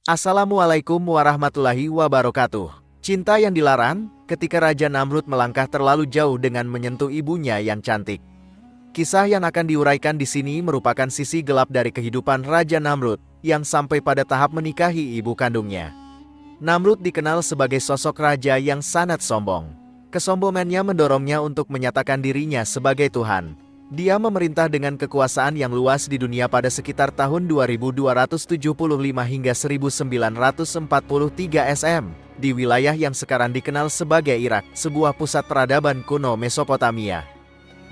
Assalamualaikum warahmatullahi wabarakatuh. Cinta yang dilarang, ketika Raja Namrud melangkah terlalu jauh dengan menyentuh ibunya yang cantik. Kisah yang akan diuraikan di sini merupakan sisi gelap dari kehidupan Raja Namrud, yang sampai pada tahap menikahi ibu kandungnya. Namrud dikenal sebagai sosok raja yang sangat sombong. Kesombongannya mendorongnya untuk menyatakan dirinya sebagai Tuhan. Dia memerintah dengan kekuasaan yang luas di dunia pada sekitar tahun 2275 hingga 1943 SM, di wilayah yang sekarang dikenal sebagai Irak, sebuah pusat peradaban kuno Mesopotamia.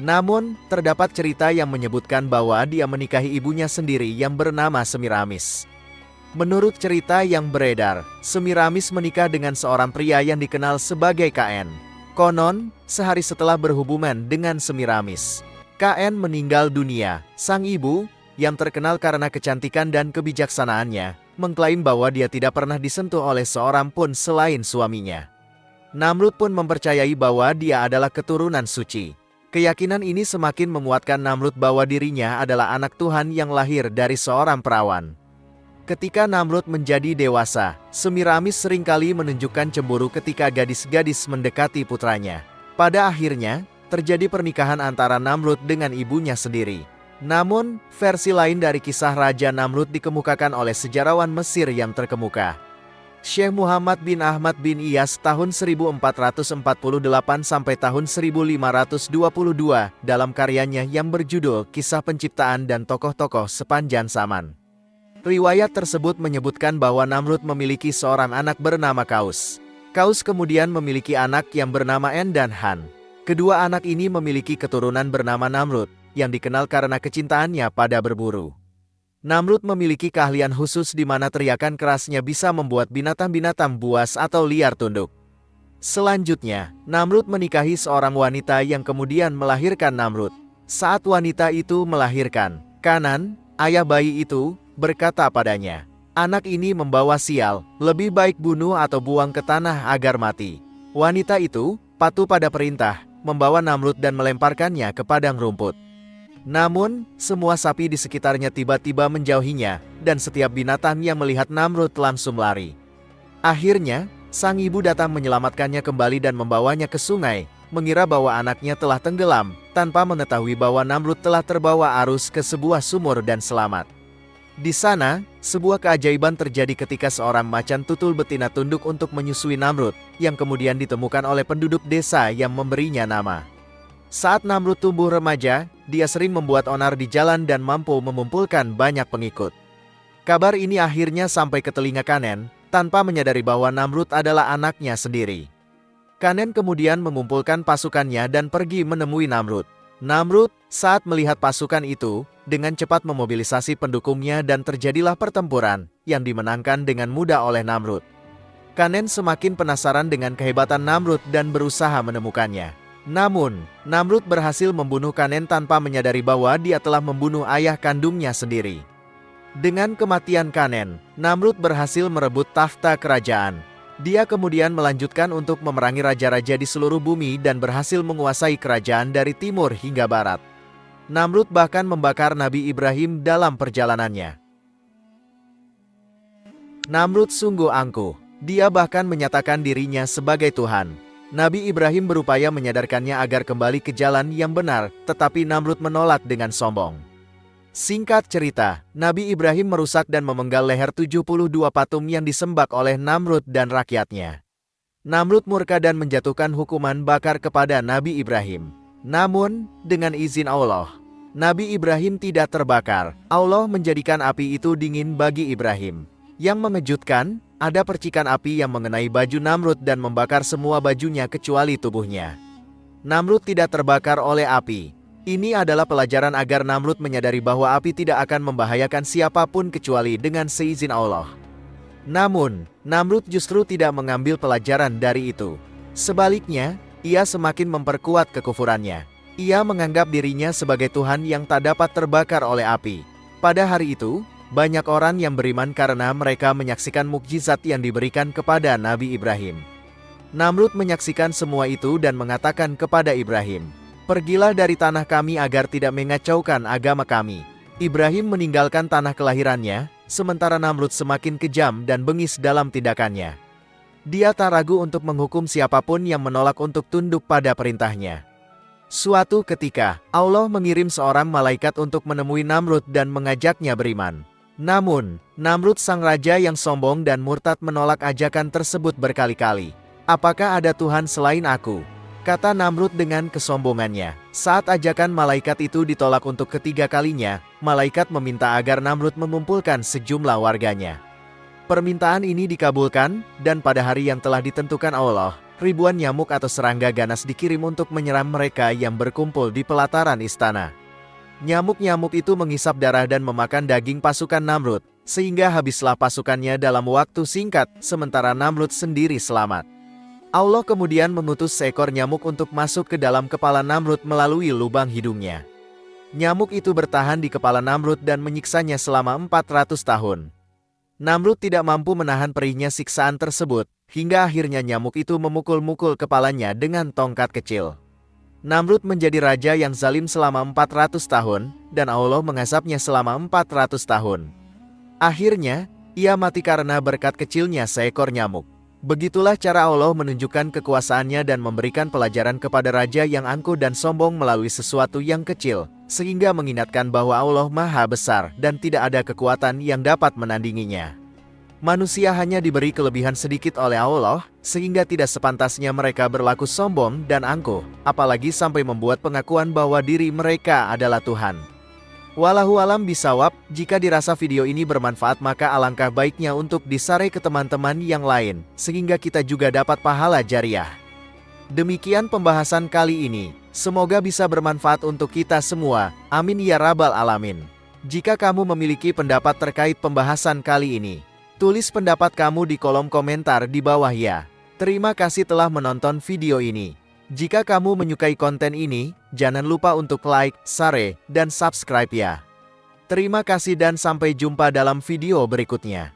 Namun, terdapat cerita yang menyebutkan bahwa dia menikahi ibunya sendiri yang bernama Semiramis. Menurut cerita yang beredar, Semiramis menikah dengan seorang pria yang dikenal sebagai KN. Konon, sehari setelah berhubungan dengan Semiramis, KN meninggal dunia. Sang ibu, yang terkenal karena kecantikan dan kebijaksanaannya, mengklaim bahwa dia tidak pernah disentuh oleh seorang pun selain suaminya. Namrud pun mempercayai bahwa dia adalah keturunan suci. Keyakinan ini semakin menguatkan Namrud bahwa dirinya adalah anak Tuhan yang lahir dari seorang perawan. Ketika Namrud menjadi dewasa, Semiramis seringkali menunjukkan cemburu ketika gadis-gadis mendekati putranya. Pada akhirnya, terjadi pernikahan antara Namrud dengan ibunya sendiri. Namun, versi lain dari kisah Raja Namrud dikemukakan oleh sejarawan Mesir yang terkemuka, Syekh Muhammad bin Ahmad bin Iyas tahun 1448 sampai tahun 1522 dalam karyanya yang berjudul Kisah Penciptaan dan Tokoh-tokoh Sepanjang Zaman. Riwayat tersebut menyebutkan bahwa Namrud memiliki seorang anak bernama Kaus. Kaus kemudian memiliki anak yang bernama En dan Han. Kedua anak ini memiliki keturunan bernama Namrud, yang dikenal karena kecintaannya pada berburu. Namrud memiliki keahlian khusus di mana teriakan kerasnya bisa membuat binatang-binatang buas atau liar tunduk. Selanjutnya, Namrud menikahi seorang wanita yang kemudian melahirkan Namrud. Saat wanita itu melahirkan, Kanan, ayah bayi itu, berkata padanya, "Anak ini membawa sial, lebih baik bunuh atau buang ke tanah agar mati." Wanita itu patuh pada perintah, membawa Namrud dan melemparkannya ke padang rumput. Namun, semua sapi di sekitarnya tiba-tiba menjauhinya, dan setiap binatang yang melihat Namrud langsung lari. Akhirnya, sang ibu datang menyelamatkannya kembali dan membawanya ke sungai, mengira bahwa anaknya telah tenggelam, tanpa mengetahui bahwa Namrud telah terbawa arus ke sebuah sumur dan selamat. Di sana, sebuah keajaiban terjadi ketika seorang macan tutul betina tunduk untuk menyusui Namrud, yang kemudian ditemukan oleh penduduk desa yang memberinya nama. Saat Namrud tumbuh remaja, dia sering membuat onar di jalan dan mampu mengumpulkan banyak pengikut. Kabar ini akhirnya sampai ke telinga Kanen, tanpa menyadari bahwa Namrud adalah anaknya sendiri. Kanen kemudian mengumpulkan pasukannya dan pergi menemui Namrud. Namrud, saat melihat pasukan itu, dengan cepat memobilisasi pendukungnya dan terjadilah pertempuran, yang dimenangkan dengan mudah oleh Namrud. Kanen semakin penasaran dengan kehebatan Namrud dan berusaha menemukannya. Namun, Namrud berhasil membunuh Kanen tanpa menyadari bahwa dia telah membunuh ayah kandungnya sendiri. Dengan kematian Kanen, Namrud berhasil merebut takhta kerajaan. Dia kemudian melanjutkan untuk memerangi raja-raja di seluruh bumi dan berhasil menguasai kerajaan dari timur hingga barat. Namrud bahkan membakar Nabi Ibrahim dalam perjalanannya. Namrud sungguh angkuh. Dia bahkan menyatakan dirinya sebagai Tuhan. Nabi Ibrahim berupaya menyadarkannya agar kembali ke jalan yang benar, tetapi Namrud menolak dengan sombong. Singkat cerita, Nabi Ibrahim merusak dan memenggal leher 72 patung yang disembah oleh Namrud dan rakyatnya. Namrud murka dan menjatuhkan hukuman bakar kepada Nabi Ibrahim. Namun, dengan izin Allah, Nabi Ibrahim tidak terbakar. Allah menjadikan api itu dingin bagi Ibrahim. Yang mengejutkan, ada percikan api yang mengenai baju Namrud dan membakar semua bajunya kecuali tubuhnya. Namrud tidak terbakar oleh api. Ini adalah pelajaran agar Namrud menyadari bahwa api tidak akan membahayakan siapapun kecuali dengan seizin Allah. Namun, Namrud justru tidak mengambil pelajaran dari itu. Sebaliknya, ia semakin memperkuat kekufurannya. Ia menganggap dirinya sebagai Tuhan yang tak dapat terbakar oleh api. Pada hari itu, banyak orang yang beriman karena mereka menyaksikan mukjizat yang diberikan kepada Nabi Ibrahim. Namrud menyaksikan semua itu dan mengatakan kepada Ibrahim, "Pergilah dari tanah kami agar tidak mengacaukan agama kami." Ibrahim meninggalkan tanah kelahirannya, sementara Namrud semakin kejam dan bengis dalam tindakannya. Dia tak ragu untuk menghukum siapapun yang menolak untuk tunduk pada perintahnya. Suatu ketika, Allah mengirim seorang malaikat untuk menemui Namrud dan mengajaknya beriman. Namun, Namrud sang raja yang sombong dan murtad menolak ajakan tersebut berkali-kali. "Apakah ada Tuhan selain aku?" kata Namrud dengan kesombongannya. Saat ajakan malaikat itu ditolak untuk ketiga kalinya, malaikat meminta agar Namrud mengumpulkan sejumlah warganya. Permintaan ini dikabulkan, dan pada hari yang telah ditentukan Allah, ribuan nyamuk atau serangga ganas dikirim untuk menyerang mereka yang berkumpul di pelataran istana. Nyamuk-nyamuk itu menghisap darah dan memakan daging pasukan Namrud, sehingga habislah pasukannya dalam waktu singkat, sementara Namrud sendiri selamat. Allah kemudian mengutus seekor nyamuk untuk masuk ke dalam kepala Namrud melalui lubang hidungnya. Nyamuk itu bertahan di kepala Namrud dan menyiksanya selama 400 tahun. Namrud tidak mampu menahan perihnya siksaan tersebut, hingga akhirnya nyamuk itu memukul-mukul kepalanya dengan tongkat kecil. Namrud menjadi raja yang zalim selama 400 tahun, dan Allah mengasapnya selama 400 tahun. Akhirnya, ia mati karena berkat kecilnya seekor nyamuk. Begitulah cara Allah menunjukkan kekuasaannya dan memberikan pelajaran kepada raja yang angkuh dan sombong melalui sesuatu yang kecil, sehingga mengingatkan bahwa Allah Maha Besar dan tidak ada kekuatan yang dapat menandinginya. Manusia hanya diberi kelebihan sedikit oleh Allah, sehingga tidak sepantasnya mereka berlaku sombong dan angkuh, apalagi sampai membuat pengakuan bahwa diri mereka adalah Tuhan. Wallahu alam bisawab, jika dirasa video ini bermanfaat maka alangkah baiknya untuk di-share ke teman-teman yang lain, sehingga kita juga dapat pahala jariah. Demikian pembahasan kali ini, semoga bisa bermanfaat untuk kita semua, amin ya rabbal alamin. Jika kamu memiliki pendapat terkait pembahasan kali ini, tulis pendapat kamu di kolom komentar di bawah ya. Terima kasih telah menonton video ini. Jika kamu menyukai konten ini, jangan lupa untuk like, share, dan subscribe ya. Terima kasih dan sampai jumpa dalam video berikutnya.